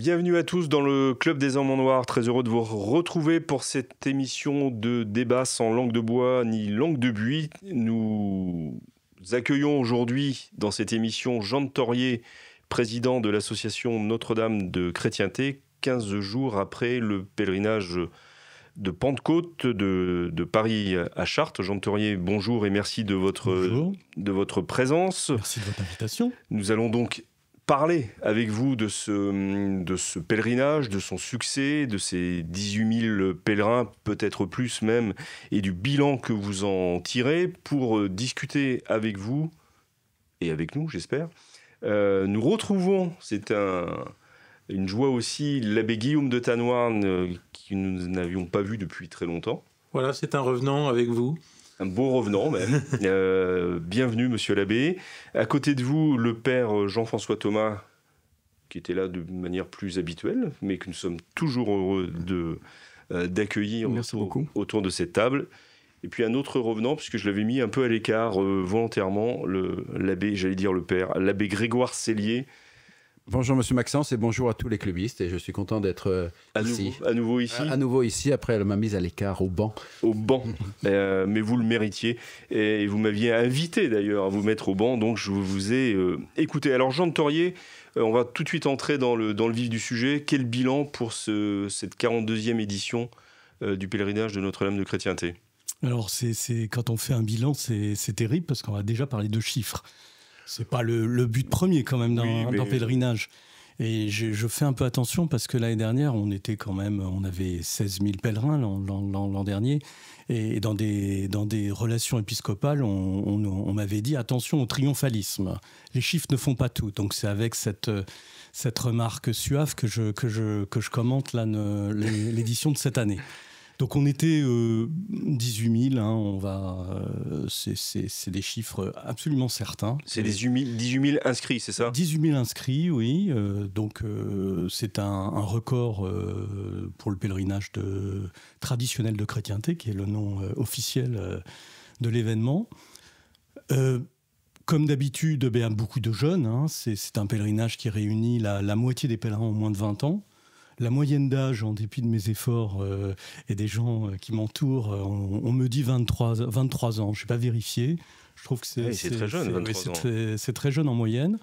Bienvenue à tous dans le Club des Hommes en Noir. Très heureux de vous retrouver pour cette émission de débat sans langue de bois ni langue de buis. Nous accueillons aujourd'hui dans cette émission Jean de Thorier, président de l'association Notre-Dame de Chrétienté, 15 jours après le pèlerinage de Pentecôte de Paris à Chartres. Jean de Thorier, bonjour et merci de votre présence. Merci de votre invitation. Nous allons donc parler avec vous de ce pèlerinage, de son succès, de ces 18 000 pèlerins, peut-être plus même, et du bilan que vous en tirez. Pour discuter avec vous, et avec nous, j'espère, nous retrouvons, c'est une joie aussi, l'abbé Guillaume de Tanoirne, que nous n'avions pas vu depuis très longtemps. Voilà, c'est un revenant avec vous. Un beau revenant même. Bienvenue, monsieur l'abbé. À côté de vous, le père Jean-François Thomas, qui était là de manière plus habituelle, mais que nous sommes toujours heureux d'accueillir autour de cette table. Et puis un autre revenant, puisque je l'avais mis un peu à l'écart volontairement, l'abbé, j'allais dire le père, l'abbé Grégoire Cellier. Bonjour Monsieur Maxence et bonjour à tous les clubistes, et je suis content d'être ici. À nouveau ici. À nouveau ici, après ma mise à l'écart au banc. Au banc, mais vous le méritiez. Et vous m'aviez invité d'ailleurs à vous mettre au banc, donc je vous ai écouté. Alors Jean de Thorier, on va tout de suite entrer dans le vif du sujet. Quel bilan pour cette 42e édition du pèlerinage de Notre-Dame de Chrétienté ? Alors quand on fait un bilan, c'est terrible parce qu'on va déjà parler de chiffres. C'est pas le but premier quand même d'un pèlerinage. Et je fais un peu attention parce que l'année dernière, on avait 16 000 pèlerins l'an dernier. Et dans des relations épiscopales, on m'avait dit attention au triomphalisme. Les chiffres ne font pas tout. Donc c'est avec cette remarque suave que je commente l'édition de cette année. Donc on était 18 000, c'est des chiffres absolument certains. C'est les 18 000 inscrits, c'est ça ? 18 000 inscrits, oui. C'est un record pour le pèlerinage traditionnel de chrétienté, qui est le nom officiel de l'événement. Comme d'habitude, beaucoup de jeunes. C'est un pèlerinage qui réunit la moitié des pèlerins en moins de 20 ans. La moyenne d'âge, en dépit de mes efforts et des gens qui m'entourent, on me dit 23 ans. Je n'ai pas vérifié. Je trouve que c'est très jeune, 23 ans. C'est très jeune en moyenne.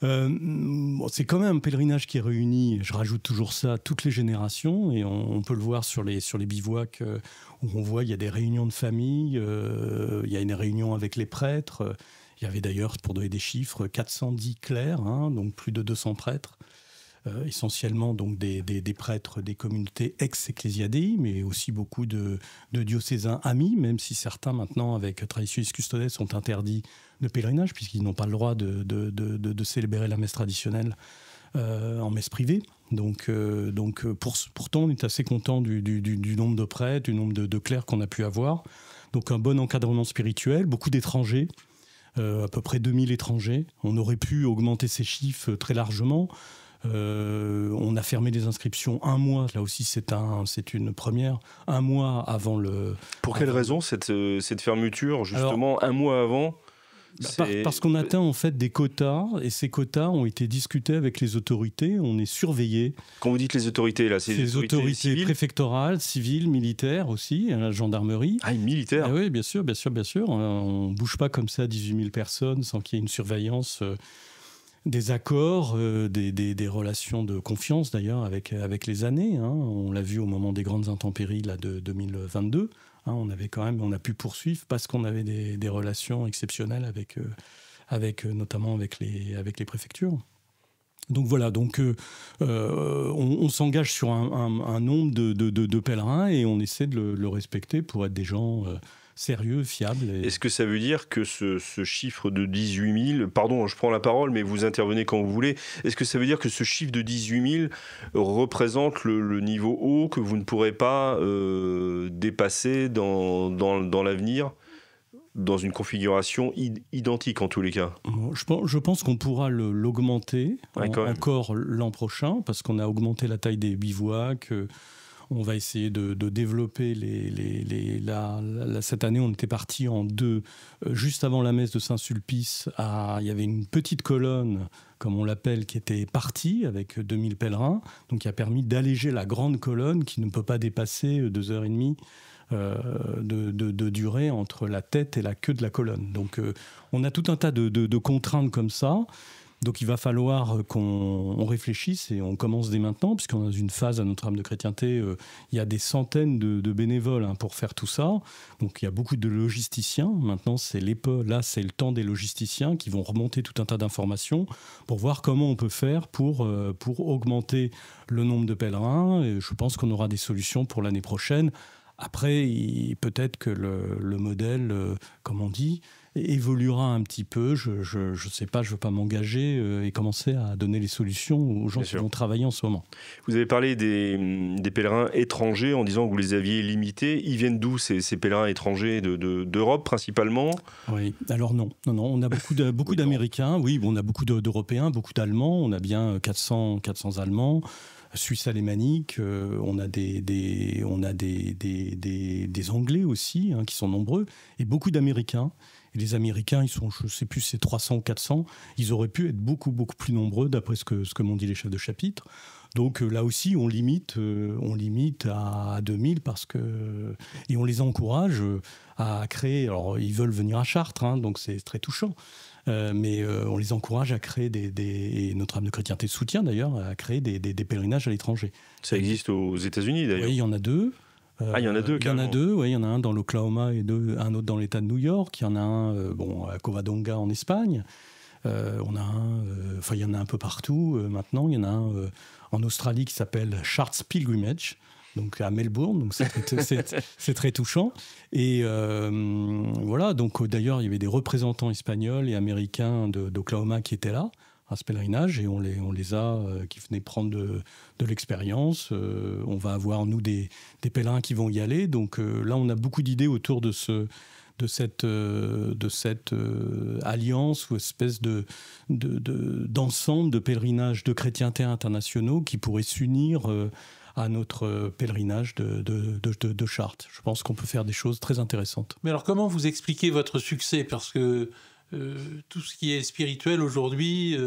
C'est quand même un pèlerinage qui réunit, je rajoute toujours ça, toutes les générations. Et on peut le voir sur les bivouacs où on voit il y a des réunions de famille, il y a une réunion avec les prêtres. Il y avait d'ailleurs, pour donner des chiffres, 410 clercs, donc plus de 200 prêtres. Essentiellement donc des prêtres des communautés ex-ecclésiadei, mais aussi beaucoup de diocésains amis, même si certains maintenant, avec Traditionis Custodes, sont interdits de pèlerinage, puisqu'ils n'ont pas le droit de célébrer la messe traditionnelle en messe privée. Pourtant, on est assez content du nombre de prêtres, du nombre de clercs qu'on a pu avoir. Donc un bon encadrement spirituel, beaucoup d'étrangers, à peu près 2000 étrangers. On aurait pu augmenter ces chiffres très largement. On a fermé les inscriptions un mois, là aussi c'est une première, un mois avant le... Pour quelle raison cette fermeture, justement, un mois avant parce qu'on atteint en fait des quotas, et ces quotas ont été discutés avec les autorités, on est surveillé. Quand vous dites les autorités, là, c'est les autorités préfectorales, civiles, militaires aussi, la gendarmerie. Ah, militaire. Oui, bien sûr. On ne bouge pas comme ça 18 000 personnes sans qu'il y ait une surveillance... des accords, des relations de confiance d'ailleurs avec les années. On l'a vu au moment des grandes intempéries là, de 2022. On a pu poursuivre parce qu'on avait des relations exceptionnelles notamment avec les préfectures. Donc voilà, on s'engage sur un nombre de pèlerins et on essaie de le respecter pour être des gens... sérieux, fiable. Est-ce que ça veut dire que ce chiffre de 18 000, pardon, je prends la parole, mais vous intervenez quand vous voulez, est-ce que ça veut dire que ce chiffre de 18 000 représente le niveau haut que vous ne pourrez pas dépasser dans l'avenir, dans une configuration identique en tous les cas? Je pense qu'on pourra l'augmenter encore l'an prochain, parce qu'on a augmenté la taille des bivouacs. On va essayer de développer cette année, on était parti en deux. Juste avant la messe de Saint-Sulpice, il y avait une petite colonne, comme on l'appelle, qui était partie avec 2000 pèlerins, donc qui a permis d'alléger la grande colonne qui ne peut pas dépasser 2h30 de durée entre la tête et la queue de la colonne. Donc on a tout un tas de contraintes comme ça. Donc il va falloir qu'on réfléchisse et on commence dès maintenant, puisqu'on est dans une phase à Notre-Dame de Chrétienté, il y a des centaines de bénévoles pour faire tout ça. Donc il y a beaucoup de logisticiens. Maintenant, c'est le temps des logisticiens qui vont remonter tout un tas d'informations pour voir comment on peut faire pour augmenter le nombre de pèlerins. Et je pense qu'on aura des solutions pour l'année prochaine. Après, peut-être que le modèle, comme on dit, évoluera un petit peu. Je ne sais pas, je ne veux pas m'engager et commencer à donner les solutions aux gens qui vont travailler en ce moment. Vous avez parlé des pèlerins étrangers en disant que vous les aviez limités. Ils viennent d'où ces pèlerins étrangers d'Europe principalement? Oui, alors non, on a beaucoup d'Américains, oui, on a beaucoup d'Européens, beaucoup d'Allemands, on a bien 400 Allemands. Suisse alémanique, on a des Anglais aussi, qui sont nombreux, et beaucoup d'Américains. Et les Américains, ils sont, je ne sais plus, c'est 300 ou 400. Ils auraient pu être beaucoup plus nombreux, d'après ce que m'ont dit les chefs de chapitre. Donc là aussi, on limite à 2000 et on les encourage à créer. Alors, ils veulent venir à Chartres, donc c'est très touchant. Mais on les encourage à créer et Notre-Dame de Chrétienté soutient d'ailleurs à créer des pèlerinages à l'étranger. Ça existe aux États-Unis d'ailleurs. Oui, il y en a deux. Il y en a deux, carrément. Il y en a deux, oui. Il y en a un dans l'Oklahoma et un autre dans l'État de New York. Il y en a un à Covadonga en Espagne. Il y en a un peu partout maintenant. Il y en a un en Australie qui s'appelle Chartres Pilgrimage, donc à Melbourne. Donc c'est très touchant. Et voilà. Donc d'ailleurs, il y avait des représentants espagnols et américains d'Oklahoma qui étaient là à ce pèlerinage, et on les a qui venaient prendre de l'expérience. On va avoir, nous, des pèlerins qui vont y aller. Donc là, on a beaucoup d'idées autour de cette alliance ou espèce d'ensemble de pèlerinages de chrétienté internationaux qui pourraient s'unir à notre pèlerinage de Chartres. Je pense qu'on peut faire des choses très intéressantes. Mais alors, comment vous expliquez votre succès ? Parce que tout ce qui est spirituel aujourd'hui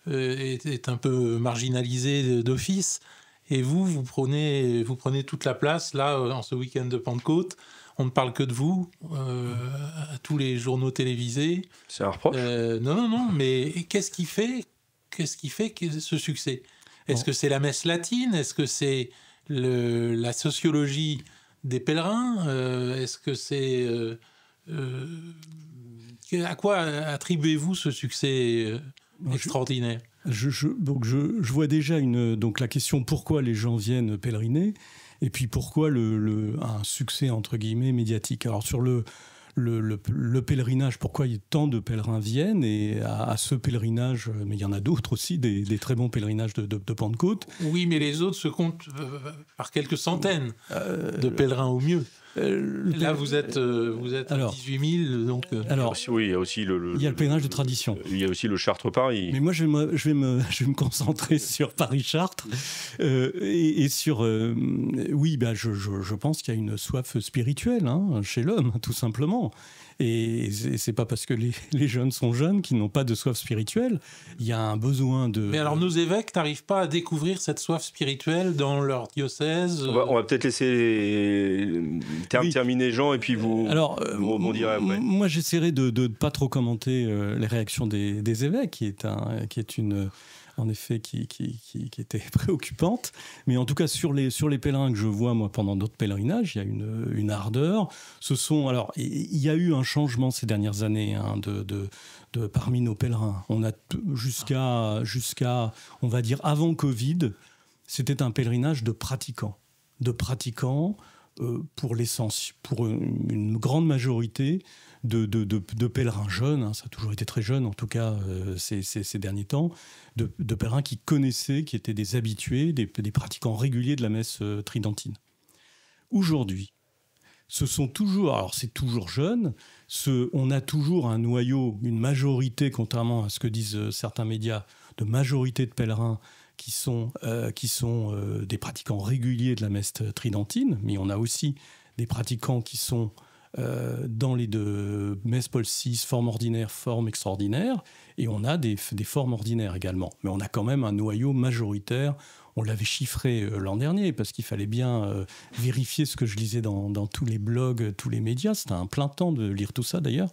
est un peu marginalisé d'office, et vous prenez toute la place là en ce week-end de Pentecôte. On ne parle que de vous à tous les journaux télévisés. C'est un reproche. Non, mais qu'est-ce qui fait ce succès ? Est-ce que c'est la messe latine ? Est-ce que c'est la sociologie des pèlerins ? Est-ce que c'est à quoi attribuez-vous ce succès extraordinaire ? Je vois déjà la question pourquoi les gens viennent pèleriner, et puis pourquoi un succès entre guillemets médiatique. Alors sur le pèlerinage, pourquoi tant de pèlerins viennent, et à ce pèlerinage, mais il y en a d'autres aussi, des très bons pèlerinages de Pentecôte. Oui, mais les autres se comptent par quelques centaines de pèlerins au mieux. Là, vous êtes à 18 000. Donc, alors, oui, il y a aussi il y a le pèlerinage de tradition. Il y a aussi le Chartres-Paris. Mais moi, je vais me concentrer sur Paris-Chartres. Et sur... je pense qu'il y a une soif spirituelle chez l'homme, tout simplement. Et c'est pas parce que les jeunes sont jeunes qu'ils n'ont pas de soif spirituelle. Il y a un besoin de... Mais alors, nos évêques n'arrivent pas à découvrir cette soif spirituelle dans leur diocèse. On va peut-être laisser terminer Jean, et puis vous rebondirez après. Moi, j'essaierai de ne pas trop commenter les réactions des évêques, qui est une... en effet, qui était préoccupante. Mais en tout cas, sur les pèlerins que je vois, moi, pendant d'autres pèlerinages, il y a une ardeur. Alors, il y a eu un changement ces dernières années parmi nos pèlerins. On a jusqu'à, on va dire, avant Covid, c'était un pèlerinage de pratiquants. Pour l'essence, pour une grande majorité de pèlerins jeunes, ça a toujours été très jeune en tout cas ces derniers temps, de pèlerins qui connaissaient, qui étaient des habitués, des pratiquants réguliers de la messe tridentine. Aujourd'hui, c'est toujours jeune, on a toujours un noyau, une majorité, contrairement à ce que disent certains médias, de majorité de pèlerins qui sont des pratiquants réguliers de la messe tridentine, mais on a aussi des pratiquants qui sont dans les deux messe Paul VI, forme ordinaire, forme extraordinaire, et on a des formes ordinaires également. Mais on a quand même un noyau majoritaire. On l'avait chiffré l'an dernier, parce qu'il fallait bien vérifier ce que je lisais dans tous les blogs, tous les médias. C'était un plein temps de lire tout ça, d'ailleurs.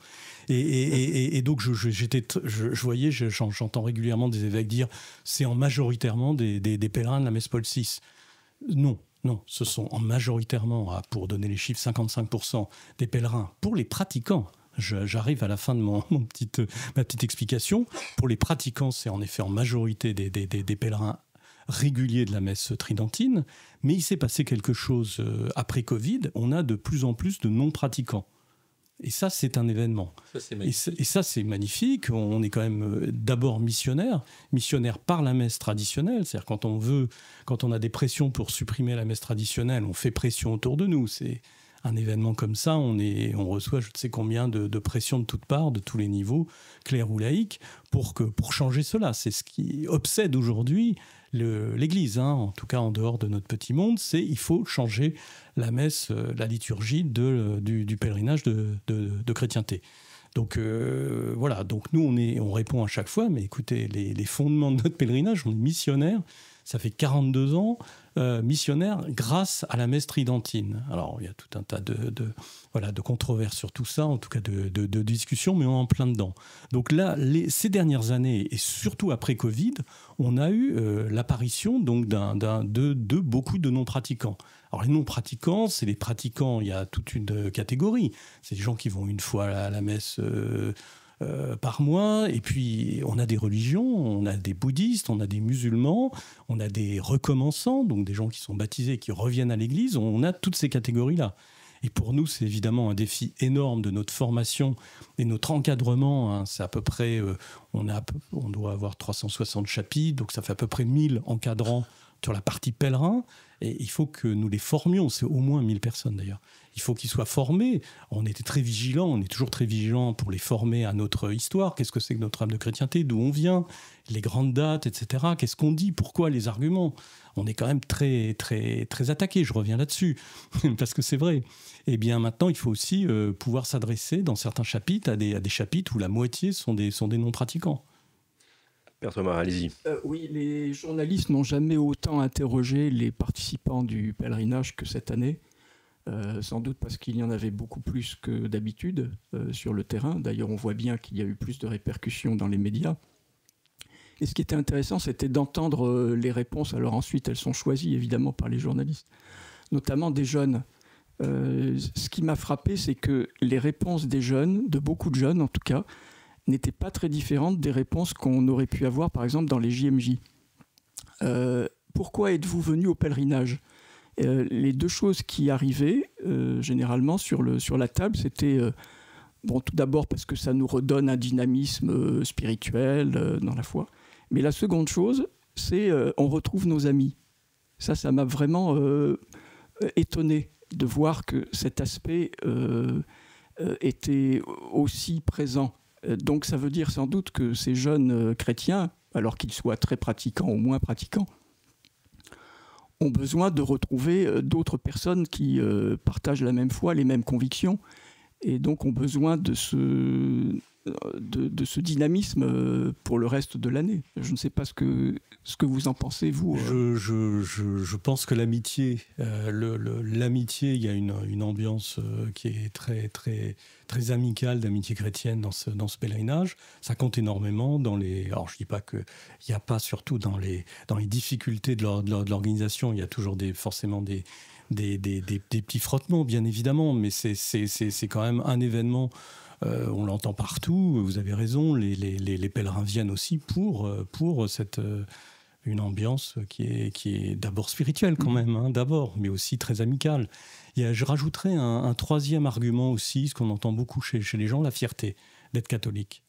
Et donc, je voyais, j'entends régulièrement des évêques dire « c'est en majoritairement des pèlerins de la messe Paul VI ». Non, ce sont majoritairement, pour donner les chiffres, 55% des pèlerins pour les pratiquants. J'arrive à la fin de ma petite explication. Pour les pratiquants, c'est en effet en majorité des pèlerins réguliers de la messe tridentine, mais il s'est passé quelque chose après Covid. On a de plus en plus de non-pratiquants. Et ça, c'est un événement. Et ça, c'est magnifique. On est quand même d'abord missionnaire par la messe traditionnelle. C'est-à-dire quand on a des pressions pour supprimer la messe traditionnelle, on fait pression autour de nous. C'est un événement comme ça, on reçoit je ne sais combien de pressions de toutes parts, de tous les niveaux, clercs ou laïcs, pour changer cela. C'est ce qui obsède aujourd'hui l'Église, en tout cas en dehors de notre petit monde, c'est il faut changer la messe, la liturgie du pèlerinage de chrétienté. Donc voilà, donc nous on répond à chaque fois, mais écoutez, les fondements de notre pèlerinage, on est missionnaires, ça fait 42 ans, missionnaire grâce à la messe tridentine. Alors, il y a tout un tas de controverses sur tout ça, en tout cas de discussions, mais on est en plein dedans. Donc là, ces dernières années, et surtout après Covid, on a eu l'apparition donc, de beaucoup de non-pratiquants. Alors, les non-pratiquants, c'est les pratiquants, il y a toute une catégorie. C'est des gens qui vont une fois à la messe par mois, et puis on a des religions, on a des bouddhistes, on a des musulmans, on a des recommençants, donc des gens qui sont baptisés et qui reviennent à l'église, on a toutes ces catégories-là. Et pour nous, c'est évidemment un défi énorme de notre formation et notre encadrement. C'est à peu près, on doit avoir 360 chapitres, donc ça fait à peu près 1000 encadrants sur la partie pèlerin, et il faut que nous les formions, c'est au moins 1000 personnes d'ailleurs. Il faut qu'ils soient formés. On était très vigilants, on est toujours très vigilants pour les former à notre histoire. Qu'est-ce que c'est que notre âme de chrétienté, d'où on vient, les grandes dates, etc. Qu'est-ce qu'on dit, pourquoi, les arguments. On est quand même très, très, très attaqués, je reviens là-dessus, parce que c'est vrai. Et bien maintenant, il faut aussi pouvoir s'adresser dans certains chapitres à des chapitres où la moitié sont des non-pratiquants. Père Thomas, allez-y. Oui, les journalistes n'ont jamais autant interrogé les participants du pèlerinage que cette année. Sans doute parce qu'il y en avait beaucoup plus que d'habitude sur le terrain. D'ailleurs, on voit bien qu'il y a eu plus de répercussions dans les médias. Et ce qui était intéressant, c'était d'entendre les réponses. Alors ensuite, elles sont choisies évidemment par les journalistes, notamment des jeunes. Ce qui m'a frappé, c'est que les réponses des jeunes, de beaucoup de jeunes en tout cas, n'étaient pas très différentes des réponses qu'on aurait pu avoir par exemple dans les JMJ. Pourquoi êtes-vous venu au pèlerinage ? Les deux choses qui arrivaient généralement sur la table, c'était tout d'abord parce que ça nous redonne un dynamisme spirituel dans la foi. Mais la seconde chose, c'est on retrouve nos amis. Ça m'a vraiment étonné de voir que cet aspect était aussi présent. Donc ça veut dire sans doute que ces jeunes chrétiens, alors qu'ils soient très pratiquants ou moins pratiquants, ont besoin de retrouver d'autres personnes qui partagent la même foi, les mêmes convictions, et donc ont besoin de ce dynamisme pour le reste de l'année. Je ne sais pas ce que vous en pensez, vous. Je pense que l'amitié, il y a une ambiance qui est très, très, très amicale d'amitié chrétienne dans ce pèlerinage. Ça compte énormément alors je dis pas qu'il n'y a pas, surtout dans les difficultés de l'organisation, il y a toujours forcément des petits frottements, bien évidemment, mais c'est quand même un événement. On l'entend partout, vous avez raison, les pèlerins viennent aussi pour une ambiance qui est d'abord spirituelle quand même, d'abord, mais aussi très amicale. Je rajouterais un troisième argument aussi, ce qu'on entend beaucoup chez les gens, la fierté d'être catholique.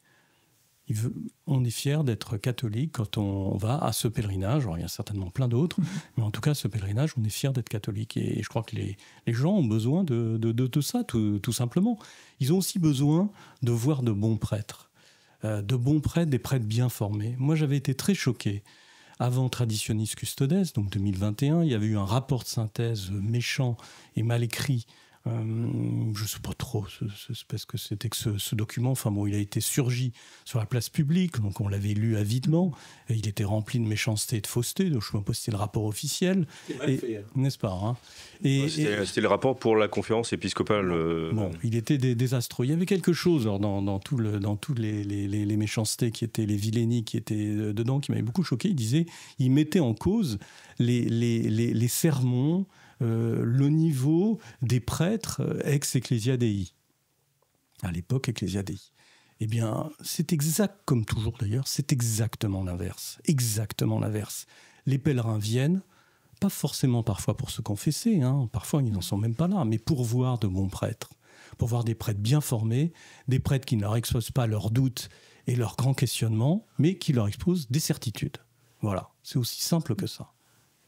On est fier d'être catholique quand on va à ce pèlerinage. Alors, il y a certainement plein d'autres, mais en tout cas, ce pèlerinage, on est fier d'être catholique. Et je crois que les gens ont besoin de ça, tout simplement. Ils ont aussi besoin de voir de bons prêtres, des prêtres bien formés. Moi, j'avais été très choqué avant Traditionis Custodes, donc 2021. Il y avait eu un rapport de synthèse méchant et mal écrit. Je ne sais pas trop parce que c'était que ce document. Enfin bon, il a été surgi sur la place publique, donc on l'avait lu avidement. Et il était rempli de méchanceté et de fausseté. Donc je ne sais même pas si c'était le rapport officiel. C'est mal fait, hein. N'est-ce pas, hein. C'était le rapport pour la conférence épiscopale. Bon, il était désastreux. Il y avait quelque chose dans toutes les méchancetés qui étaient, les vilainies qui étaient dedans, qui m'avait beaucoup choqué. Il mettait en cause les sermons, le niveau des prêtres ex-Ecclesia Dei. À l'époque, Ecclesia Dei. Eh bien, c'est exact, comme toujours d'ailleurs, c'est exactement l'inverse. Exactement l'inverse. Les pèlerins viennent, pas forcément parfois pour se confesser, hein, parfois ils n'en sont même pas là, mais pour voir de bons prêtres, pour voir des prêtres bien formés, des prêtres qui ne leur exposent pas leurs doutes et leurs grands questionnements, mais qui leur exposent des certitudes. Voilà, c'est aussi simple que ça.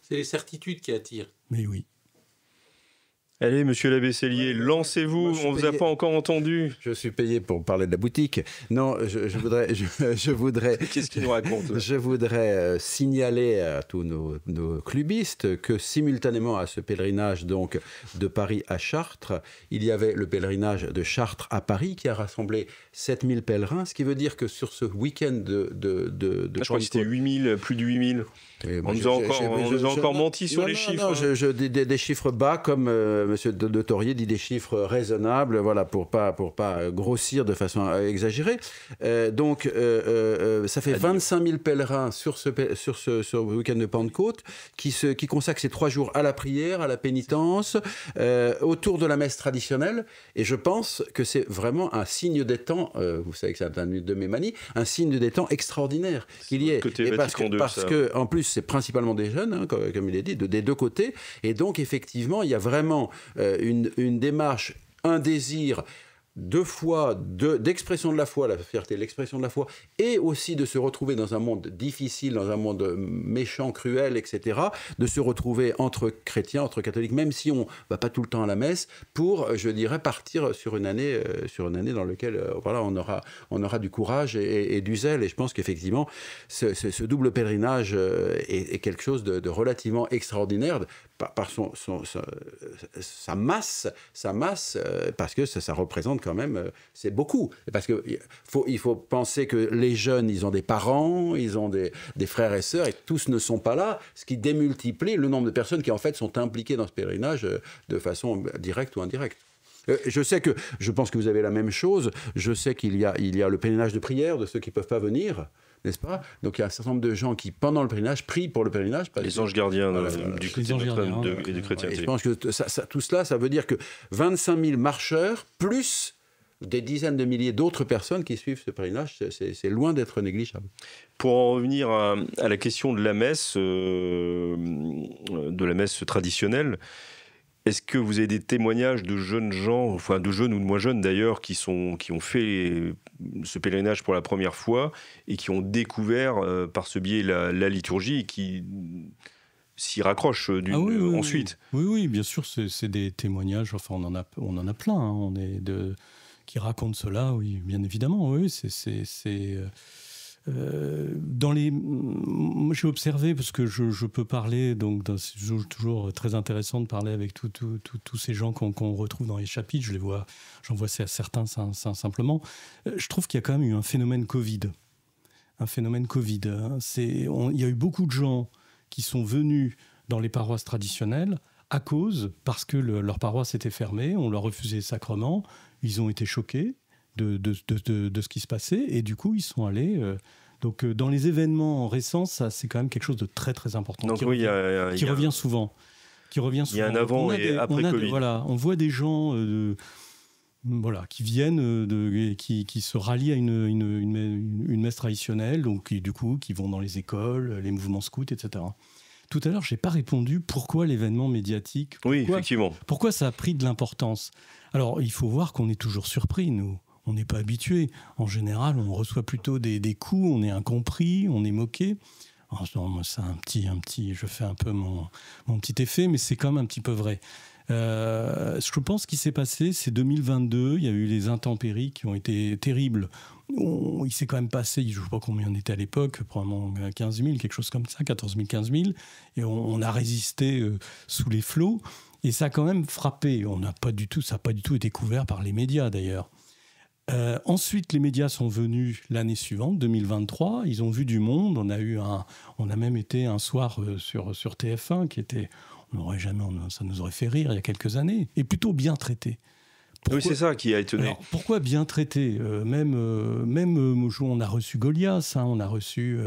C'est les certitudes qui attirent. Mais oui. Allez, monsieur l'abbé Sellier, lancez-vous, on ne vous a pas encore entendu. Je suis payé pour parler de la boutique. Non, je voudrais Qu'est-ce qu'il nous raconte? Je voudrais signaler à tous nos clubistes que simultanément à ce pèlerinage donc, de Paris à Chartres, il y avait le pèlerinage de Chartres à Paris qui a rassemblé 7000 pèlerins, ce qui veut dire que sur ce week-end de je crois que c'était 8000, plus de 8000. On nous a encore menti sur les chiffres. Non, des chiffres bas, comme M. de Torier dit, des chiffres raisonnables, voilà, pour pas grossir de façon exagérée. Donc, ça fait 25 000 pèlerins sur ce week-end de Pentecôte qui consacrent ces 3 jours à la prière, à la pénitence, autour de la messe traditionnelle. Et je pense que c'est vraiment un signe des temps, vous savez que c'est un de mes manies, un signe des temps extraordinaire qu'il y ait. Et parce que, en plus, c'est principalement des jeunes, hein, comme il est dit, des deux côtés. Et donc, effectivement, il y a vraiment une démarche, un désir de foi, d'expression de la foi, la fierté, l'expression de la foi, et aussi de se retrouver dans un monde difficile, dans un monde méchant, cruel, etc., de se retrouver entre chrétiens, entre catholiques, même si on ne va pas tout le temps à la messe, pour, je dirais, partir sur une année dans laquelle voilà, on aura du courage et du zèle. Et je pense qu'effectivement, ce double pèlerinage est quelque chose de relativement extraordinaire, par sa masse, parce que ça représente quand même, c'est beaucoup. Parce qu'il faut penser que les jeunes, ils ont des parents, ils ont des frères et sœurs, et tous ne sont pas là, ce qui démultiplie le nombre de personnes qui, en fait, sont impliquées dans ce pèlerinage de façon directe ou indirecte. Je pense que vous avez la même chose. Je sais qu'il y a le pèlerinage de prière de ceux qui ne peuvent pas venir, n'est-ce pas? Donc il y a un certain nombre de gens qui, pendant le pèlerinage, prient pour le pèlerinage. Les anges gardiens du chrétien. Et je pense que tout cela, ça veut dire que 25 000 marcheurs, plus des dizaines de milliers d'autres personnes qui suivent ce pèlerinage, c'est loin d'être négligeable. Pour en revenir à la question de la messe traditionnelle, est-ce que vous avez des témoignages de jeunes gens, enfin de jeunes ou de moins jeunes d'ailleurs, qui ont fait ce pèlerinage pour la première fois et qui ont découvert par ce biais la liturgie et qui s'y raccrochent ensuite? Oui, bien sûr, c'est des témoignages, enfin on en a plein, hein, qui racontent cela, oui, bien évidemment, oui, moi, j'ai observé, parce que je peux parler, donc c'est toujours très intéressant de parler avec tous ces gens qu'on retrouve dans les chapitres. J'en vois certains simplement. Je trouve qu'il y a quand même eu un phénomène Covid. Hein. Il y a eu beaucoup de gens qui sont venus dans les paroisses traditionnelles parce que leur paroisse était fermée, on leur refusait les sacrements, ils ont été choqués de ce qui se passait, et du coup ils sont allés donc dans les événements récents, ça c'est quand même quelque chose de très très important. Donc qui revient souvent. Il y a un avant et après Covid. Voilà, on voit des gens qui viennent qui se rallient à une messe traditionnelle, donc qui vont dans les écoles, les mouvements scouts, etc. Tout à l'heure, je n'ai pas répondu pourquoi l'événement médiatique. Oui, effectivement. Pourquoi ça a pris de l'importance? Alors, il faut voir qu'on est toujours surpris, nous. On n'est pas habitué. En général, on reçoit plutôt des coups, on est incompris, on est moqué. Alors, c'est je fais un peu mon petit effet, mais c'est quand même un petit peu vrai. Je pense qu'il s'est passé, c'est 2022, il y a eu les intempéries qui ont été terribles. Il s'est quand même passé, je ne sais pas combien on était à l'époque, probablement 15 000, quelque chose comme ça, 14 000, 15 000, et on a résisté sous les flots, et ça a quand même frappé. Ça n'a pas du tout été couvert par les médias d'ailleurs. Ensuite, les médias sont venus l'année suivante, 2023. Ils ont vu du monde. On a même été un soir sur TF1 qui était, ça nous aurait fait rire il y a quelques années, et plutôt bien traité. Pourquoi, oui, c'est ça qui a étonné. Alors, pourquoi bien traité ? Même on a reçu Goliath, on a reçu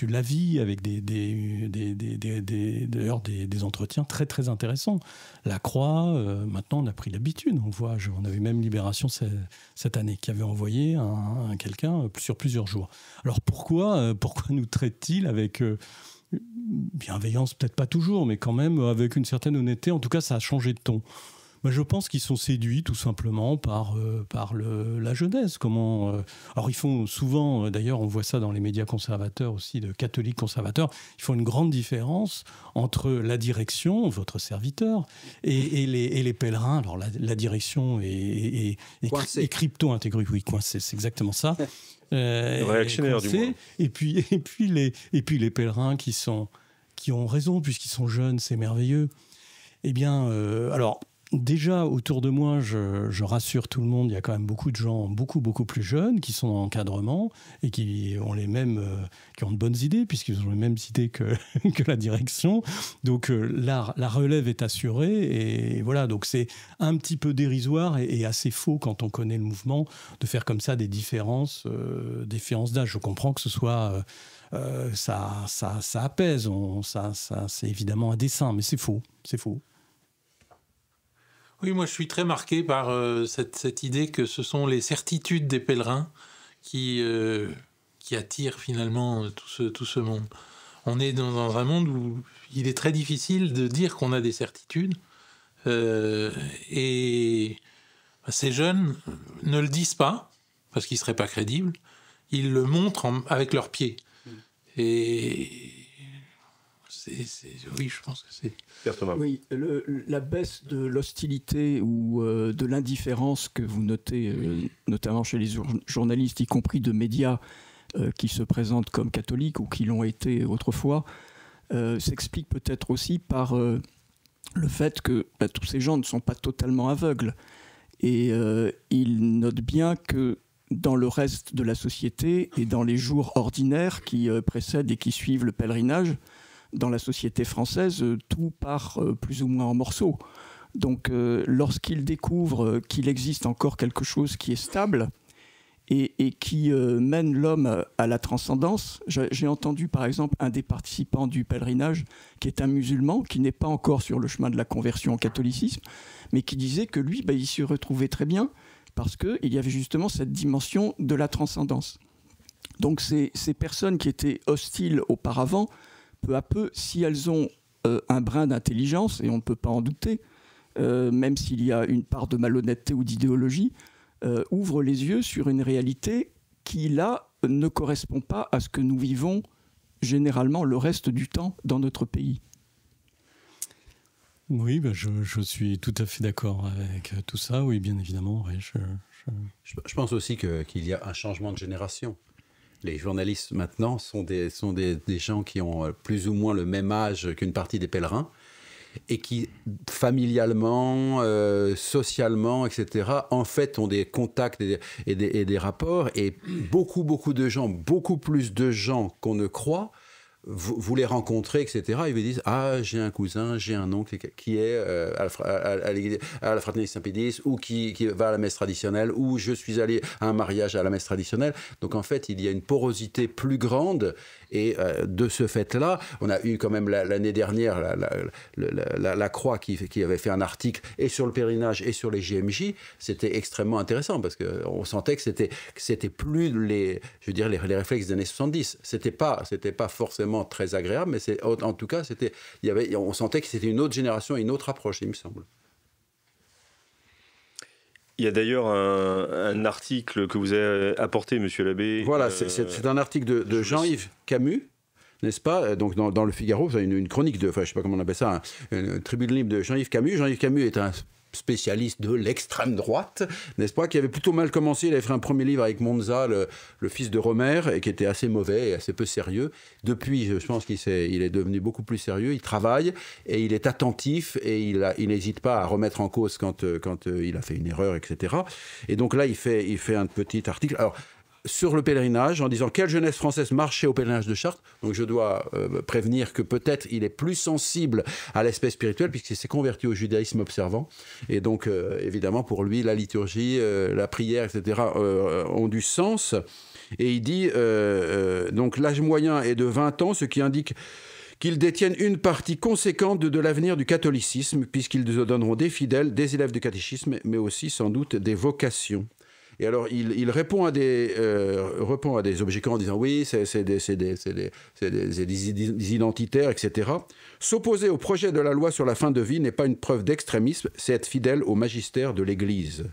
La Vie avec d'ailleurs des entretiens très très intéressants. La Croix, maintenant on a pris l'habitude. On avait même Libération cette année qui avait envoyé quelqu'un sur plusieurs jours. Alors pourquoi nous traite-t-il avec bienveillance, peut-être pas toujours, mais quand même avec une certaine honnêteté. En tout cas, ça a changé de ton. Je pense qu'ils sont séduits tout simplement par la jeunesse. Alors ils font souvent, d'ailleurs on voit ça dans les médias conservateurs aussi, de catholiques conservateurs, ils font une grande différence entre la direction, votre serviteur, et les pèlerins. Alors la direction est crypto-intégrée, oui, coincé, c'est exactement ça. Réactionnaire du moins. Et puis les pèlerins qui ont raison, puisqu'ils sont jeunes, c'est merveilleux. Eh bien, alors... Déjà, autour de moi, je rassure tout le monde, il y a quand même beaucoup de gens beaucoup plus jeunes qui sont dans l'encadrement et qui ont qui ont de bonnes idées, puisqu'ils ont les mêmes idées que la direction. Donc la relève est assurée et voilà, donc c'est un petit peu dérisoire et assez faux quand on connaît le mouvement de faire comme ça des différences d'âge. Je comprends que ce soit... ça apaise, c'est évidemment un dessein, mais c'est faux. Oui, moi je suis très marqué par cette idée que ce sont les certitudes des pèlerins qui attirent finalement tout ce monde. On est dans un monde où il est très difficile de dire qu'on a des certitudes et ces jeunes ne le disent pas parce qu'ils ne seraient pas crédibles, ils le montrent avec leurs pieds. Et oui, je pense que c'est... Oui, la baisse de l'hostilité ou de l'indifférence que vous notez, notamment chez les journalistes, y compris de médias qui se présentent comme catholiques ou qui l'ont été autrefois, s'explique peut-être aussi par le fait que tous ces gens ne sont pas totalement aveugles. Et ils notent bien que dans le reste de la société et dans les jours ordinaires qui précèdent et qui suivent le pèlerinage, dans la société française, tout part plus ou moins en morceaux. Donc, lorsqu'ils découvrent qu'il existe encore quelque chose qui est stable et qui mène l'homme à la transcendance, j'ai entendu par exemple un des participants du pèlerinage, qui est un musulman, qui n'est pas encore sur le chemin de la conversion au catholicisme, mais qui disait que lui, il s'y retrouvait très bien parce qu'il y avait justement cette dimension de la transcendance. Donc, ces personnes qui étaient hostiles auparavant, peu à peu, si elles ont un brin d'intelligence, et on ne peut pas en douter, même s'il y a une part de malhonnêteté ou d'idéologie, ouvrent les yeux sur une réalité qui, là, ne correspond pas à ce que nous vivons généralement le reste du temps dans notre pays. Oui, je suis tout à fait d'accord avec tout ça, oui, bien évidemment. Oui, je pense aussi qu'il y a un changement de génération. Les journalistes maintenant sont des gens qui ont plus ou moins le même âge qu'une partie des pèlerins et qui familialement, socialement, etc., en fait ont des contacts et des rapports et beaucoup de gens, beaucoup plus de gens qu'on ne croit, vous les rencontrez, etc., ils vous disent « Ah, j'ai un cousin, j'ai un oncle qui est à la Fraternité Saint-Pédis ou qui va à la messe traditionnelle ou je suis allé à un mariage à la messe traditionnelle. » Donc en fait, il y a une porosité plus grande et de ce fait-là, on a eu quand même l'année dernière la Croix qui avait fait un article et sur le pèlerinage et sur les JMJ. C'était extrêmement intéressant parce qu'on sentait que c'était plus les réflexes des années 70. C'était pas forcément très agréable, mais en tout cas, on sentait que c'était une autre génération et une autre approche, il me semble. Il y a d'ailleurs un article que vous avez apporté, monsieur l'abbé. Voilà, c'est un article de Jean-Yves Camus, n'est-ce pas? Donc dans le Figaro, une chronique de, enfin je sais pas comment on appelle ça, une tribune libre de Jean-Yves Camus. Jean-Yves Camus est un spécialiste de l'extrême droite, n'est-ce pas, qui avait plutôt mal commencé. Il avait fait un premier livre avec Monza, le fils de Romer, et qui était assez mauvais et assez peu sérieux. Depuis, je pense qu'il est devenu beaucoup plus sérieux. Il travaille et il est attentif et il n'hésite pas à remettre en cause quand il a fait une erreur, etc. Et donc là, il fait un petit article. Alors, sur le pèlerinage, en disant quelle jeunesse française marchait au pèlerinage de Chartres. Donc je dois prévenir que peut-être il est plus sensible à l'aspect spirituel puisqu'il s'est converti au judaïsme observant. Et donc évidemment pour lui la liturgie, la prière, etc. Ont du sens. Et il dit donc l'âge moyen est de 20 ans, ce qui indique qu'ils détiennent une partie conséquente de l'avenir du catholicisme puisqu'ils donneront des fidèles, des élèves du catéchisme, mais aussi sans doute des vocations. Et alors, il répond à des objections en disant oui, c'est des identitaires, etc. S'opposer au projet de la loi sur la fin de vie n'est pas une preuve d'extrémisme, c'est être fidèle au magistère de l'Église.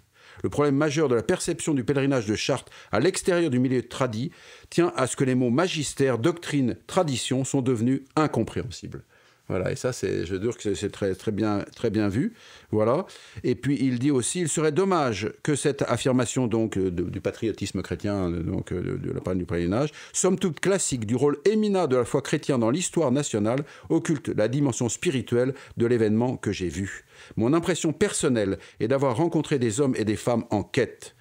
Le problème majeur de la perception du pèlerinage de Chartres à l'extérieur du milieu tradit tient à ce que les mots magistère, doctrine, tradition sont devenus incompréhensibles. Voilà, et ça, je veux dire que c'est très bien vu. Voilà. Et puis, il dit aussi, il serait dommage que cette affirmation donc, du patriotisme chrétien, donc, de la part du pèlerinage, somme toute classique du rôle éminent de la foi chrétienne dans l'histoire nationale, occulte la dimension spirituelle de l'événement que j'ai vu. Mon impression personnelle est d'avoir rencontré des hommes et des femmes en quête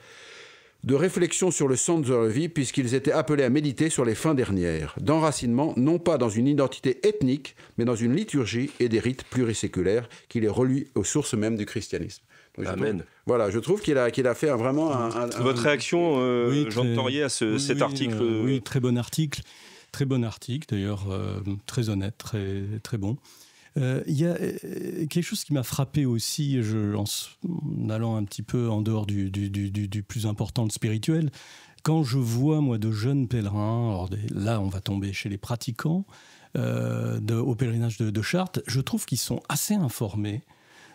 de réflexion sur le sens de leur vie, puisqu'ils étaient appelés à méditer sur les fins dernières, d'enracinement, non pas dans une identité ethnique, mais dans une liturgie et des rites pluriséculaires qui les relient aux sources mêmes du christianisme. Donc, Amen. Je trouve qu'il a fait vraiment un... Votre réaction, Jean Torrier, à cet article Oui, très bon article. Très bon article, d'ailleurs, très honnête, très bon. Il y a quelque chose qui m'a frappé aussi, en allant un petit peu en dehors du plus important, le spirituel. Quand je vois, moi, de jeunes pèlerins, alors là, on va tomber chez les pratiquants, au pèlerinage de Chartres, je trouve qu'ils sont assez informés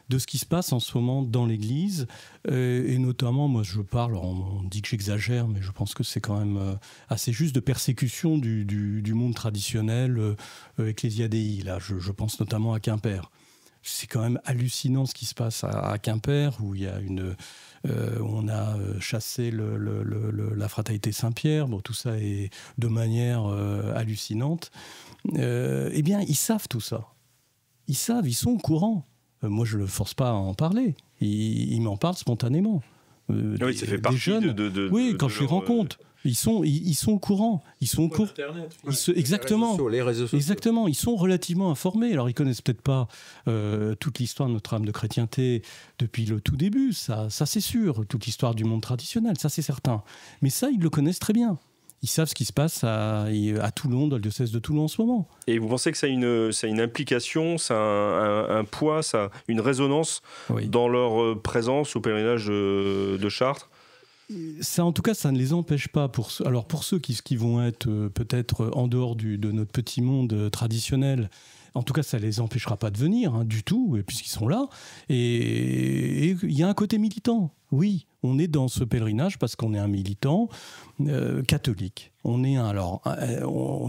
de ce qui se passe en ce moment dans l'Église, et notamment, moi je parle, on dit que j'exagère, mais je pense que c'est quand même assez juste, de persécution du monde traditionnel ecclésiadéi. Là, je pense notamment à Quimper. C'est quand même hallucinant ce qui se passe à Quimper, où il y a on a chassé la fraternité Saint-Pierre. Bon, tout ça est de manière hallucinante. Eh bien, ils savent tout ça. Ils savent, ils sont au courant. Moi, je ne le force pas à en parler. Il m'en parle spontanément. Oui, ça fait partie jeunes, quand je les rencontre, ils sont au courant. Ils sont au courant. Exactement. Les réseaux sociaux. Exactement. Ils sont relativement informés. Alors, ils connaissent peut-être pas toute l'histoire de notre âme de chrétienté depuis le tout début. Ça c'est sûr. Toute l'histoire du monde traditionnel, ça c'est certain. Mais ça, ils le connaissent très bien. Ils savent ce qui se passe à Toulon, dans le diocèse de Toulon en ce moment. Et vous pensez que ça a une implication, ça a un poids, ça a une résonance dans leur présence au pèlerinage de Chartres? Ça, en tout cas, ça ne les empêche pas. Pour ceux qui vont être peut-être en dehors de notre petit monde traditionnel, en tout cas, ça ne les empêchera pas de venir, du tout, puisqu'ils sont là. Et il y a un côté militant. Oui, on est dans ce pèlerinage parce qu'on est un militant catholique. On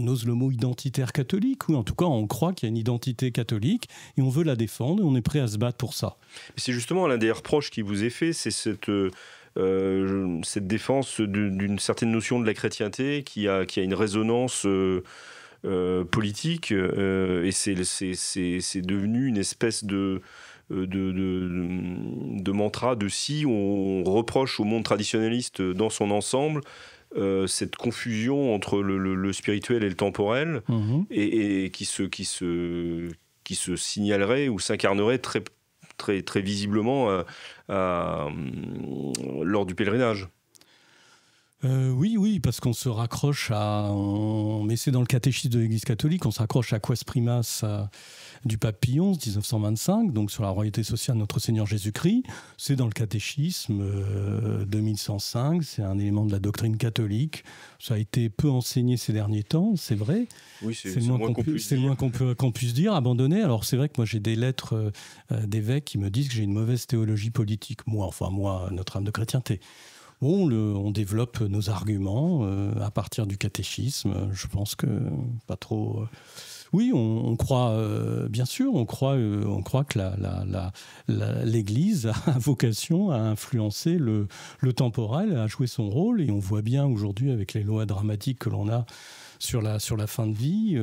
ose le mot identitaire catholique, oui, en tout cas, on croit qu'il y a une identité catholique et on veut la défendre et on est prêt à se battre pour ça. C'est justement l'un des reproches qui vous est fait, c'est cette défense d'une certaine notion de la chrétienté qui a une résonance politique, et c'est devenu une espèce de mantra de si on reproche au monde traditionnaliste dans son ensemble cette confusion entre le spirituel et le temporel, et qui se signalerait ou s'incarnerait très, très, très visiblement lors du pèlerinage. Oui, parce qu'on se raccroche mais c'est dans le catéchisme de l'Église catholique, on se raccroche à Quas Primas du pape Pie XI, 1925, donc sur la royauté sociale de notre Seigneur Jésus-Christ. C'est dans le catéchisme 2105, c'est un élément de la doctrine catholique. Ça a été peu enseigné ces derniers temps, c'est vrai. Oui, c'est le moins qu'on puisse dire, abandonné. Alors c'est vrai que moi j'ai des lettres d'évêques qui me disent que j'ai une mauvaise théologie politique. Moi, notre âme de chrétienté. Bon, on développe nos arguments à partir du catéchisme. Je pense que pas trop. Oui, on croit, bien sûr, on croit que l'Église a vocation à influencer le temporel, à jouer son rôle. Et on voit bien aujourd'hui avec les lois dramatiques que l'on a sur la fin de vie,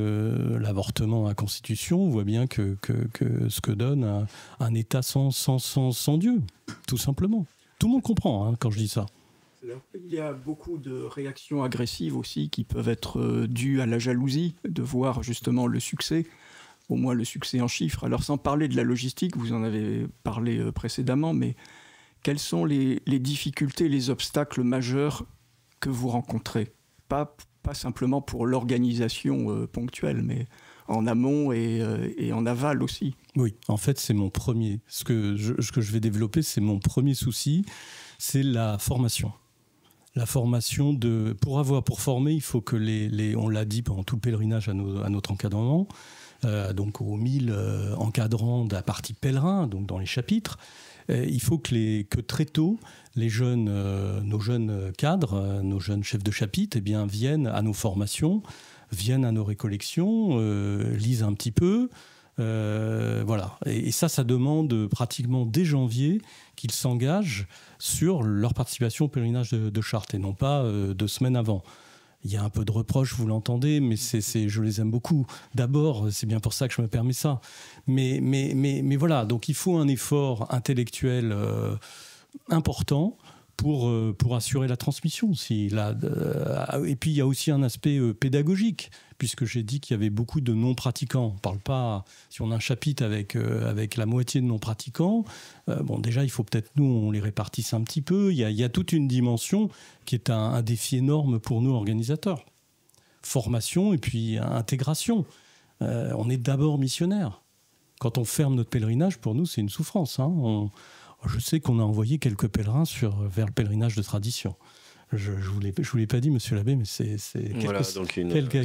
l'avortement à la Constitution, on voit bien que ce que donne un État sans Dieu, tout simplement. Tout le monde comprend quand je dis ça. Il y a beaucoup de réactions agressives aussi qui peuvent être dues à la jalousie de voir justement le succès, au moins le succès en chiffres. Alors sans parler de la logistique, vous en avez parlé précédemment, mais quelles sont les difficultés, les obstacles majeurs que vous rencontrez ? Pas simplement pour l'organisation ponctuelle, mais en amont et en aval aussi. Oui, en fait, c'est mon premier. Ce que je vais développer, c'est mon premier souci, c'est la formation. La formation pour former, il faut que on l'a dit pendant tout le pèlerinage à notre encadrement, donc aux 1000 encadrants de la partie pèlerin, donc dans les chapitres, il faut que très tôt, nos jeunes cadres, nos jeunes chefs de chapitre, viennent à nos formations, viennent à nos récollections, lisent un petit peu. Voilà. Et ça demande pratiquement dès janvier qu'ils s'engagent sur leur participation au pèlerinage de Chartres et non pas 2 semaines avant. Il y a un peu de reproche, vous l'entendez, mais je les aime beaucoup. D'abord, c'est bien pour ça que je me permets ça. Mais voilà, donc il faut un effort intellectuel important pour assurer la transmission aussi. Et puis il y a aussi un aspect pédagogique, puisque j'ai dit qu'il y avait beaucoup de non-pratiquants. On ne parle pas, si on a un chapitre avec la moitié de non-pratiquants, déjà il faut peut-être nous, on les répartisse un petit peu. Il y a toute une dimension qui est un défi énorme pour nous organisateurs. Formation et puis intégration. On est d'abord missionnaires. Quand on ferme notre pèlerinage, pour nous c'est une souffrance. Je sais qu'on a envoyé quelques pèlerins vers le pèlerinage de tradition. Je ne vous l'ai pas dit, monsieur l'abbé, mais c'est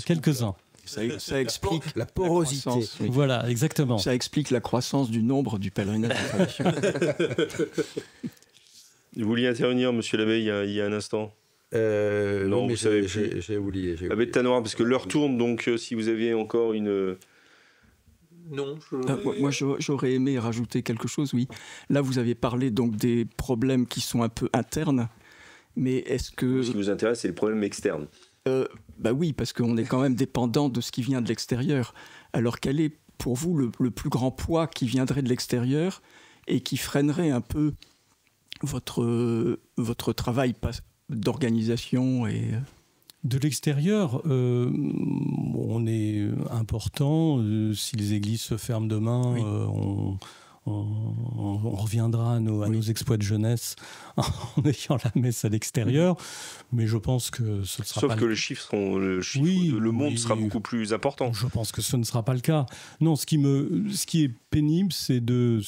quelques-uns. Ça explique la porosité. Oui. Voilà, exactement. Ça explique la croissance du nombre du pèlerinage de tradition. Vous vouliez intervenir, monsieur l'abbé, il y a un instant. Non, mais j'ai oublié. L'abbé de Tannoirs, parce que l'heure tourne, donc si vous aviez encore une... Non, moi j'aurais aimé rajouter quelque chose, oui. Là, vous avez parlé donc des problèmes qui sont un peu internes, mais est-ce que... Ce qui vous intéresse, c'est les problèmes externes. Oui, parce qu'on est quand même dépendant de ce qui vient de l'extérieur. Alors quel est pour vous le plus grand poids qui viendrait de l'extérieur et qui freinerait un peu votre travail d'organisation et... De l'extérieur, on est important. Si les églises se ferment demain, oui. On reviendra à nos exploits de jeunesse en ayant la messe à l'extérieur. Mais je pense que ce ne sera Sauf pas que les chiffres seront... le monde sera beaucoup plus important. Je pense que ce ne sera pas le cas. Non, ce qui est pénible, c'est de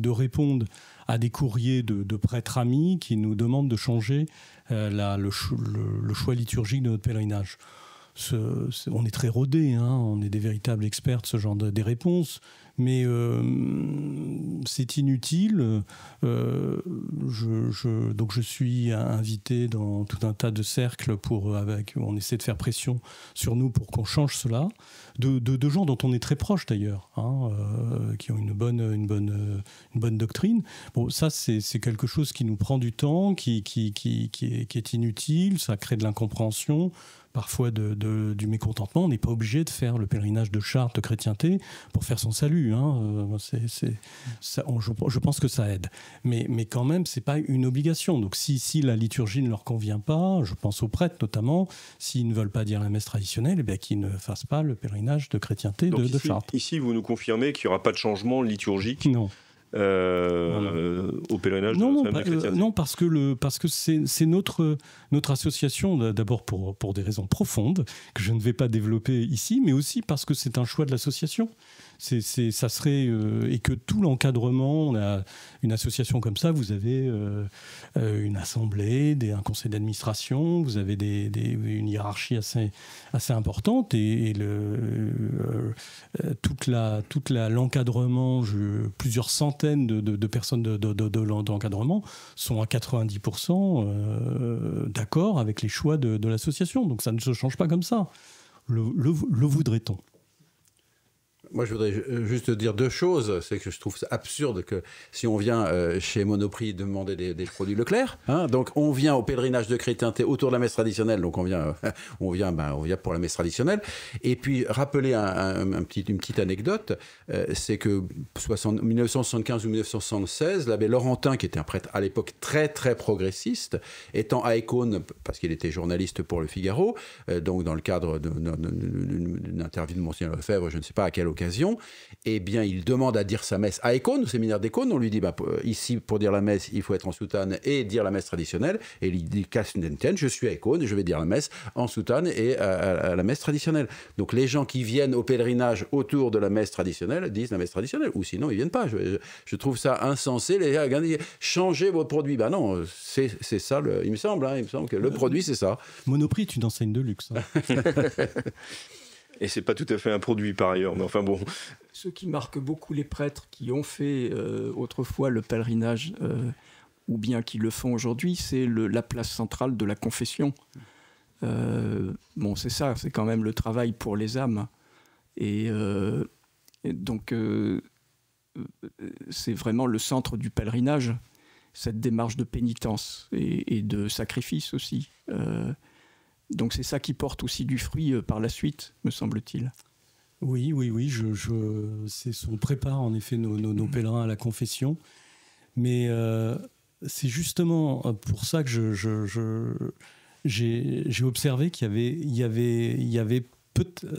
répondre à des courriers de prêtres amis qui nous demandent de changer le choix liturgique de notre pèlerinage. On est très rodés, on est des véritables experts de ce genre des réponses, mais c'est inutile. Donc je suis invité dans tout un tas de cercles on essaie de faire pression sur nous pour qu'on change cela, de gens dont on est très proche d'ailleurs, qui ont une bonne doctrine. Bon, ça c'est quelque chose qui nous prend du temps, qui est inutile, ça crée de l'incompréhension, parfois du mécontentement. On n'est pas obligé de faire le pèlerinage de Chartres de chrétienté pour faire son salut. Je pense que ça aide. Mais quand même, ce n'est pas une obligation. Donc si la liturgie ne leur convient pas, je pense aux prêtres notamment, s'ils ne veulent pas dire la messe traditionnelle, qu'ils ne fassent pas le pèlerinage de chrétienté de Chartres. Ici, vous nous confirmez qu'il n'y aura pas de changement liturgique. Non. Au pèlerinage non, parce que c'est notre association, d'abord pour des raisons profondes que je ne vais pas développer ici, mais aussi parce que c'est un choix de l'association. Ça serait et que tout l'encadrement, on a une association comme ça, vous avez une assemblée, un conseil d'administration, vous avez une hiérarchie assez importante et l'encadrement, plusieurs centaines centaines de personnes de l'encadrement sont à 90% d'accord avec les choix de l'association. Donc ça ne se change pas comme ça. Le voudrait-on ? Moi, je voudrais juste dire deux choses. C'est que je trouve ça absurde que si on vient chez Monoprix demander des produits Leclerc, donc on vient au pèlerinage de Crétinté autour de la messe traditionnelle, donc on vient pour la messe traditionnelle. Et puis, rappeler une petite anecdote, c'est que 1975 ou 1976, l'abbé Laurentin, qui était un prêtre à l'époque très, très progressiste, étant à Écône, parce qu'il était journaliste pour Le Figaro, donc dans le cadre d'une interview de Monseigneur Lefebvre, je ne sais pas à quelle occasion, eh bien, il demande à dire sa messe à Écône, au séminaire d'Écône. On lui dit, ici, pour dire la messe, il faut être en soutane et dire la messe traditionnelle. Et il dit, casse une tienne, je suis à Écône et je vais dire la messe en soutane et à la messe traditionnelle. Donc, les gens qui viennent au pèlerinage autour de la messe traditionnelle disent la messe traditionnelle, ou sinon, ils ne viennent pas. Je trouve ça insensé. Les gars disent, changez vos produits. Ben non, c'est ça, il me semble que le produit, c'est ça. Monoprix est une enseigne de luxe. Et c'est pas tout à fait un produit par ailleurs, mais enfin bon. Ce qui marque beaucoup les prêtres qui ont fait autrefois le pèlerinage, ou bien qui le font aujourd'hui, c'est la place centrale de la confession. C'est ça, c'est quand même le travail pour les âmes. Et donc, c'est vraiment le centre du pèlerinage, cette démarche de pénitence et de sacrifice aussi. Donc c'est ça qui porte aussi du fruit par la suite, me semble-t-il. Oui. On prépare en effet nos pèlerins à la confession. Mais c'est justement pour ça que j'ai observé qu'il y avait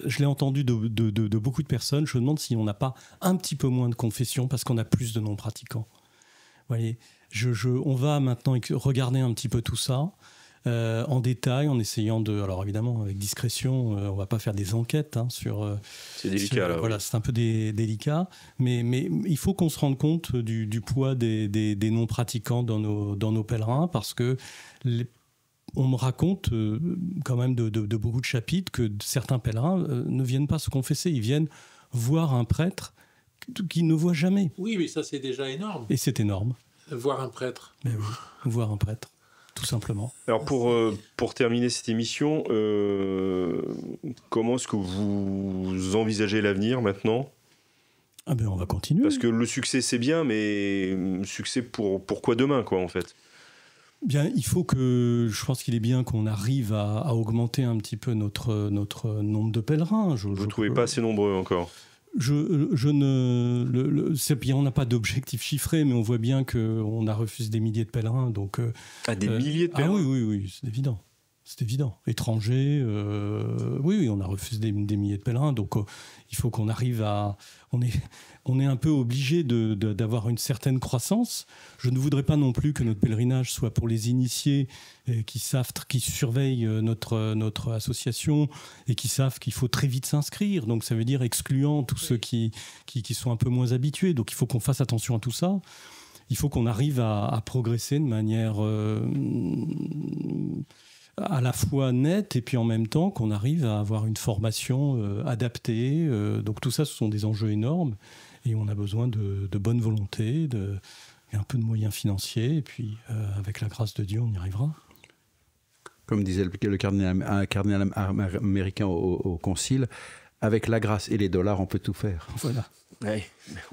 je l'ai entendu de beaucoup de personnes. Je me demande si on n'a pas un petit peu moins de confession parce qu'on a plus de non-pratiquants. Vous voyez, on va maintenant regarder un petit peu tout ça. En détail, en essayant alors évidemment avec discrétion, on va pas faire des enquêtes sur. C'est délicat là. Voilà, c'est un peu délicat, mais il faut qu'on se rende compte du poids des non-pratiquants dans nos pèlerins, parce que on me raconte quand même de beaucoup de chapitres que certains pèlerins ne viennent pas se confesser, ils viennent voir un prêtre qu'ils ne voient jamais. Oui, mais ça c'est déjà énorme. Et c'est énorme. Voir un prêtre. Mais oui, voir un prêtre. Tout simplement. Alors pour terminer cette émission, comment est-ce que vous envisagez l'avenir maintenant ? On va continuer. Parce que le succès c'est bien, mais succès pour quoi demain en fait ? Bien, je pense qu'il est bien qu'on arrive à augmenter un petit peu notre nombre de pèlerins. Vous ne trouvez pas assez nombreux encore ? On n'a pas d'objectif chiffré, mais on voit bien qu'on a refusé des milliers de pèlerins. Donc, des milliers de pèlerins ? Oui, c'est évident. C'est évident. Étrangers, oui, on a refusé des milliers de pèlerins. Donc, il faut qu'on arrive à... On est un peu obligé d'avoir une certaine croissance. Je ne voudrais pas non plus que notre pèlerinage soit pour les initiés qui surveillent notre association et qui savent qu'il faut très vite s'inscrire. Donc, ça veut dire excluant tous ceux qui sont un peu moins habitués. Donc, il faut qu'on fasse attention à tout ça. Il faut qu'on arrive à progresser de manière... à la fois nette, et puis en même temps qu'on arrive à avoir une formation adaptée. Donc tout ça, ce sont des enjeux énormes, et on a besoin de bonne volonté, et un peu de moyens financiers, et puis avec la grâce de Dieu, on y arrivera. Comme disait le cardinal américain au concile, avec la grâce et les dollars, on peut tout faire. Voilà. Ouais,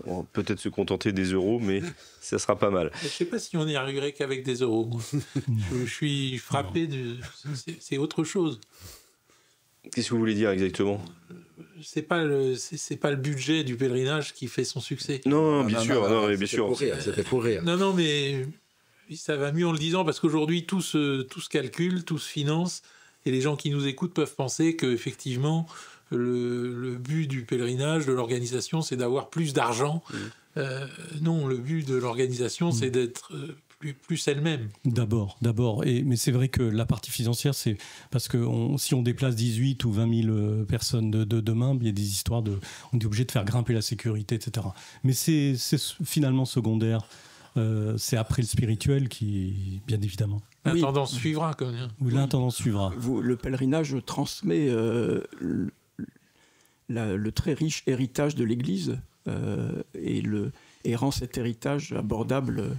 on va peut-être se contenter des euros, mais ça sera pas mal. Je ne sais pas si on n'y arriverait qu'avec des euros. Je suis frappé c'est autre chose. Qu'est-ce que vous voulez dire exactement ? C'est pas le budget du pèlerinage qui fait son succès. Non, bien sûr. C'était pour rire. Non, mais ça va mieux en le disant, parce qu'aujourd'hui tout se calcule, tout se finance, et les gens qui nous écoutent peuvent penser qu'effectivement le but du pèlerinage, de l'organisation, c'est d'avoir plus d'argent. Non, le but de l'organisation, c'est d'être plus elle-même. D'abord. Mais c'est vrai que la partie financière, c'est parce que si on déplace 18 ou 20 000 personnes de demain, il y a des histoires on est obligé de faire grimper la sécurité, etc. Mais c'est finalement secondaire. C'est après le spirituel qui, bien évidemment. L'intendance suivra, quand même. Oui, l'intendance suivra. Le pèlerinage transmet le très riche héritage de l'Église et et rend cet héritage abordable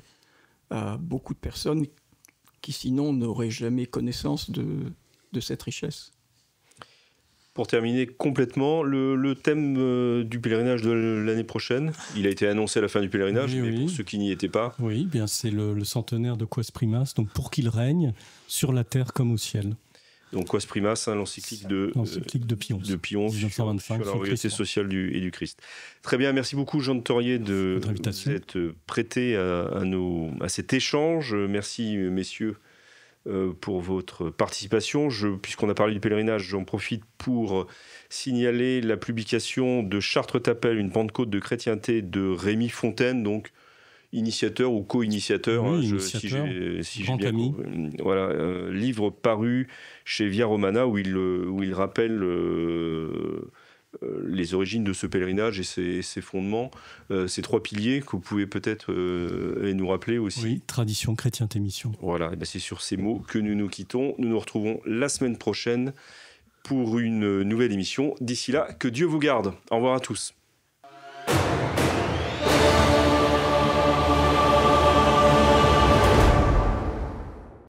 à beaucoup de personnes qui sinon n'auraient jamais connaissance de cette richesse. Pour terminer complètement, le thème du pèlerinage de l'année prochaine, il a été annoncé à la fin du pèlerinage, mais pour ceux qui n'y étaient pas... Oui, bien c'est le centenaire de Quas Primas, donc pour qu'il règne sur la terre comme au ciel. Donc Quas Primas, l'encyclique de Pion, 1925, sur la réalité sociale et du Christ. Très bien, merci beaucoup Jean de Thorier de vous être prêté à cet échange. Merci messieurs pour votre participation. Puisqu'on a parlé du pèlerinage, j'en profite pour signaler la publication de Chartres-Tapel, une Pentecôte de chrétienté de Rémi Fontaine, donc initiateur ou co-initiateur, grand ami. Voilà, livre paru chez Via Romana où il rappelle les origines de ce pèlerinage et ses fondements, ces 3 piliers que vous pouvez peut-être nous rappeler aussi. Oui, tradition, chrétienté, mission. Voilà, et c'est sur ces mots que nous nous quittons. Nous nous retrouvons la semaine prochaine pour une nouvelle émission. D'ici là, que Dieu vous garde. Au revoir à tous.